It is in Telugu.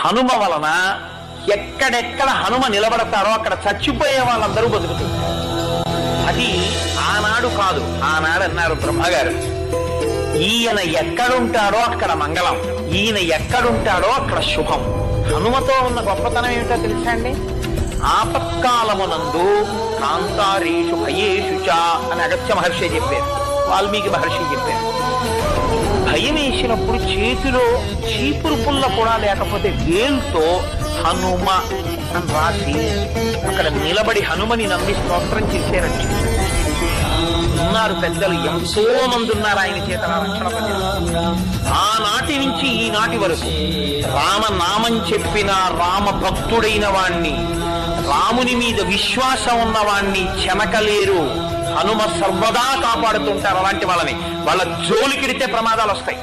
హనుమ వలన ఎక్కడెక్కడ హనుమ నిలబడతారో అక్కడ చచ్చిపోయే వాళ్ళందరూ బతుకుతుంటారు. అది ఆనాడు కాదు, ఆనాడు అన్నారు బ్రహ్మగారు, ఈయన ఎక్కడుంటాడో అక్కడ మంగళం, ఈయన ఎక్కడుంటాడో అక్కడ శుభం. హనుమతో ఉన్న గొప్పతనం ఏమిటో తెలుసా అండి? ఆపత్కాలమునందు కాంతారేషు భయేషు చ అని అగస్త్య మహర్షి చెప్పారు, వాల్మీకి మహర్షి చెప్పారు. భయం వేసినప్పుడు చేతిలో చీపురు పుల్ల కూడా లేకపోతే వేలుతో హనుమ అని రాసి అక్కడ నిలబడి హనుమని నమ్మి స్తోత్రం చేశారండి. ఉన్నారు పెద్దలు, ఎంతో మంది ఉన్నారు ఆయన చేత రక్షణ పొందారు. ఆనాటి నుంచి ఈనాటి వరకు రామనామం చెప్పిన రామ భక్తుడైన వాణ్ణి, రాముని మీద విశ్వాసం ఉన్నవాణ్ణి చెనకలేరు. హనుమ సర్వదా కాపాడుతుంటారు అలాంటి వాళ్ళని. వాళ్ళ జోలికిడితే ప్రమాదాలు వస్తాయి.